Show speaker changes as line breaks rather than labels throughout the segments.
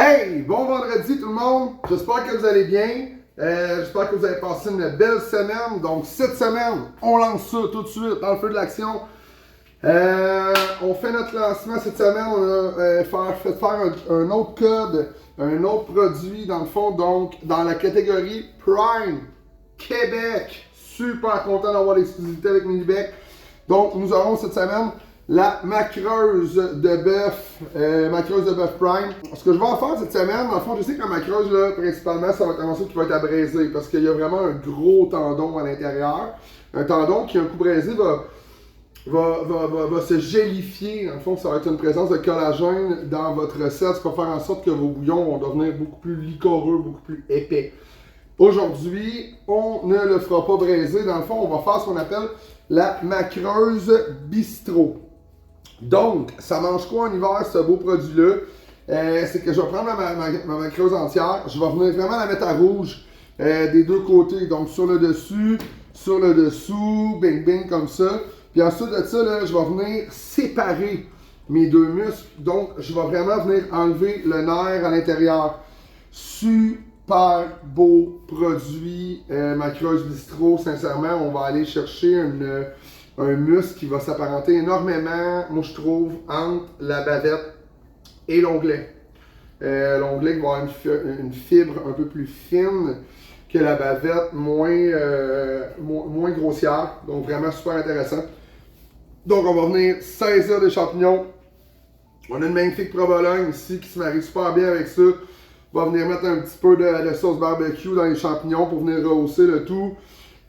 Hey! Bon vendredi tout le monde! J'espère que vous allez bien. J'espère que vous avez passé une belle semaine. Donc cette semaine, on lance ça tout de suite dans le feu de l'action. On fait notre lancement cette semaine. On a fait faire un autre code, un autre produit dans le fond. Donc dans la catégorie Prime Québec. Super content d'avoir l'exclusivité avec Minibec. Donc nous aurons cette semaine la macreuse de bœuf, Prime. Ce que je vais en faire cette semaine, dans le fond, je sais que la macreuse, là, principalement, ça va être un morceau qui va être abraisé parce qu'il y a vraiment un gros tendon à l'intérieur. Un tendon qui, un coup braisé, va se gélifier. Dans le fond, ça va être une présence de collagène dans votre recette, ce qui va faire en sorte que vos bouillons vont devenir beaucoup plus liquoreux, beaucoup plus épais. Aujourd'hui, on ne le fera pas braiser. Dans le fond, on va faire ce qu'on appelle la macreuse bistrot. Donc, ça mange quoi en hiver, ce beau produit-là? C'est que je vais prendre ma macreuse entière, je vais venir vraiment la mettre à rouge des deux côtés, donc sur le dessus, sur le dessous, bing bing comme ça. Puis ensuite de ça, là, je vais venir séparer mes deux muscles, donc je vais vraiment venir enlever le nerf à l'intérieur. Super beau produit, macreuse bistrot, sincèrement, on va aller chercher un muscle qui va s'apparenter énormément, moi je trouve, entre la bavette et l'onglet. L'onglet qui va avoir une fibre un peu plus fine que la bavette, moins grossière, donc vraiment super intéressant. Donc on va venir saisir des champignons. On a une magnifique provolone ici qui se marie super bien avec ça. On va venir mettre un petit peu de sauce barbecue dans les champignons pour venir rehausser le tout.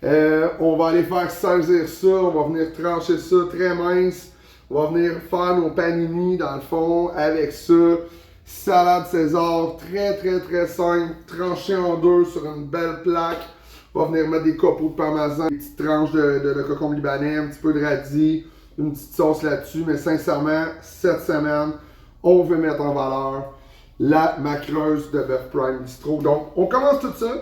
On va aller faire saisir ça, on va venir trancher ça très mince. On va venir faire nos panini dans le fond avec ça. Salade César, très simple, tranché en deux sur une belle plaque. On va venir mettre des copeaux de parmesan, des petites tranches de concombre libanais, un petit peu de radis, une petite sauce là-dessus. Mais sincèrement, cette semaine, on veut mettre en valeur la macreuse de bœuf Prime Bistrot. Donc, on commence tout ça.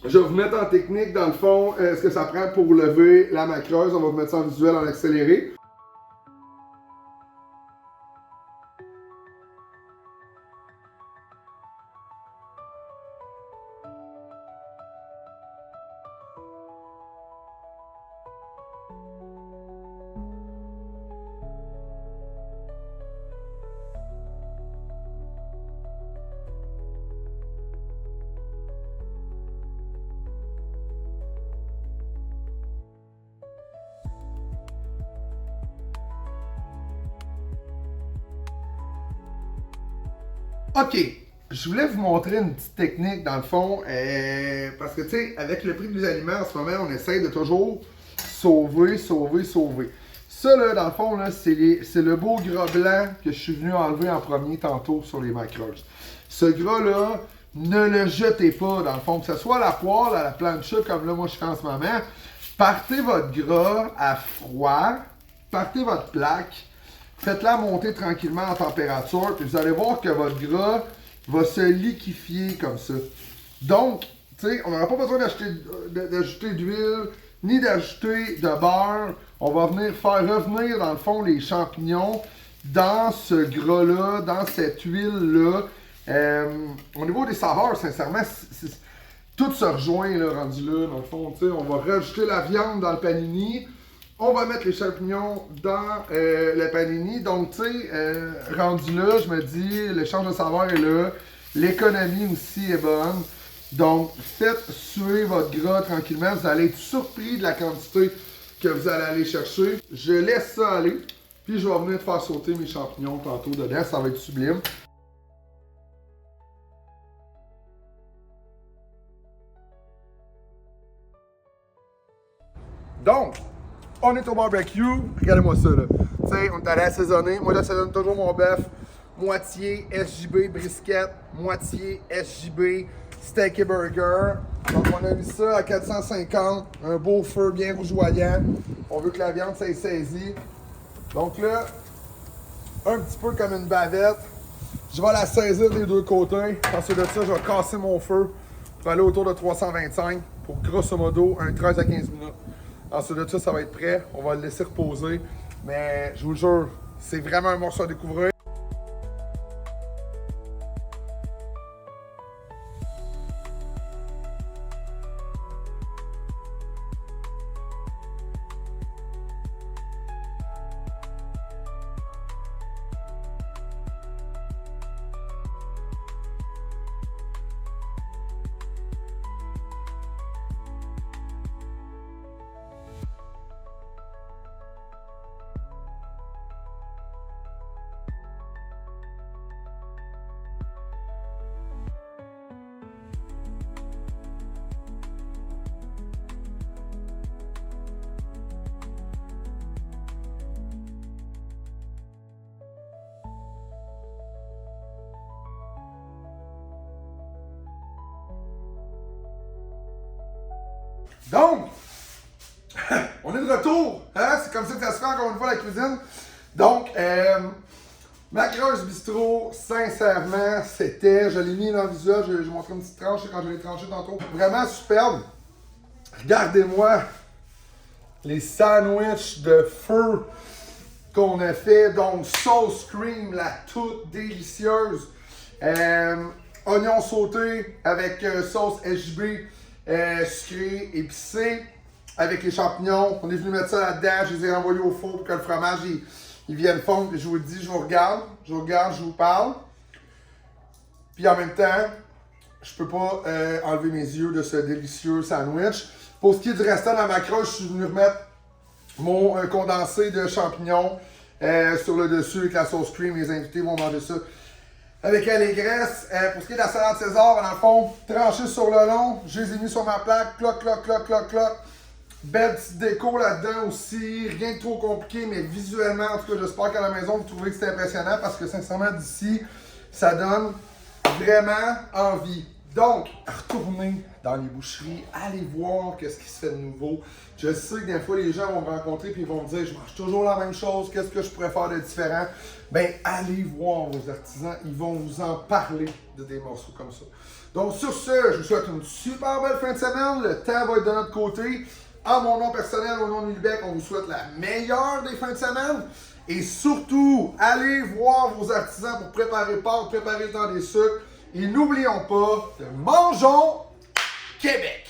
Je vais vous mettre en technique, dans le fond, ce que ça prend pour lever la macreuse. On va vous mettre ça en visuel, en accéléré. OK, je voulais vous montrer une petite technique dans le fond, parce que tu sais, avec le prix des aliments en ce moment, on essaye de toujours sauver. Ça là, dans le fond, là, c'est le beau gras blanc que je suis venu enlever en premier tantôt sur les macreuses. Ce gras-là, ne le jetez pas dans le fond, que ce soit à la poêle, à la plancha comme là moi je fais en ce moment. Partez votre gras à froid, partez votre plaque. Faites-la monter tranquillement en température, puis vous allez voir que votre gras va se liquéfier comme ça. Donc, tu sais, on n'aura pas besoin d'ajouter d'huile, ni d'ajouter de beurre. On va venir faire revenir, dans le fond, les champignons dans ce gras-là, dans cette huile-là. Au niveau des saveurs, sincèrement, tout se rejoint, là, rendu là, dans le fond. Tu sais, on va rajouter la viande dans le panini. On va mettre les champignons dans le panini. Donc, tu sais, rendu là, je me dis, l'échange de saveurs est là. L'économie aussi est bonne. Donc, faites suer votre gras tranquillement. Vous allez être surpris de la quantité que vous allez aller chercher. Je laisse ça aller. Puis, je vais venir faire sauter mes champignons tantôt dedans. Ça va être sublime. Donc, on est au barbecue, regardez-moi ça là. Tu sais, on est allé assaisonner. Moi, j'assaisonne toujours mon bœuf. Moitié SJB brisket, moitié SJB steak et burger. Donc, on a mis ça à 450. Un beau feu bien rougeoyant. On veut que la viande s'aille saisie. Donc là, un petit peu comme une bavette. Je vais la saisir des deux côtés. Ensuite de ça, je vais casser mon feu pour aller autour de 325 pour grosso modo un 13 à 15 minutes. Ensuite de ça, ça va être prêt. On va le laisser reposer. Mais je vous jure, c'est vraiment un morceau à découvrir. Donc, on est de retour. Hein? C'est comme ça que ça se fait encore une fois la cuisine. Donc, Macroche Bistrot, sincèrement, c'était, je l'ai mis dans le visuel, je montré une petite tranche quand je l'ai tranché tantôt. Vraiment superbe. Regardez-moi les sandwichs de feu qu'on a fait. Donc, sauce cream, la toute délicieuse. Oignons sautés avec sauce SJB, sucré, épicé, avec les champignons. On est venu mettre ça là-dedans, je les ai envoyés au four pour que le fromage il vienne fondre. Je vous le dis, je vous regarde, je vous parle. Puis en même temps, je peux pas enlever mes yeux de ce délicieux sandwich. Pour ce qui est du restant dans ma croche, je suis venu remettre mon condensé de champignons sur le dessus avec la sauce cream. Les invités vont manger ça avec l'allégresse. Pour ce qui est de la salade César, dans le fond, tranché sur le long, je les ai mis sur ma plaque, cloc, cloc, cloc, cloc, cloc. Belle petite déco là-dedans aussi, rien de trop compliqué, mais visuellement, en tout cas, j'espère qu'à la maison, vous trouvez que c'est impressionnant parce que sincèrement, d'ici, ça donne vraiment envie. Donc, retournez dans les boucheries, allez voir qu'est-ce qui se fait de nouveau. Je sais que des fois, les gens vont me rencontrer et ils vont me dire, je mange toujours la même chose, qu'est-ce que je pourrais faire de différent? Ben, allez voir vos artisans, ils vont vous en parler de des morceaux comme ça. Donc, sur ce, je vous souhaite une super belle fin de semaine. Le temps va être de notre côté. En mon nom personnel, au nom de Nulibec, on vous souhaite la meilleure des fins de semaine. Et surtout, allez voir vos artisans pour préparer Pâques, préparer le temps des sucres. Et n'oublions pas de mangeons Québec!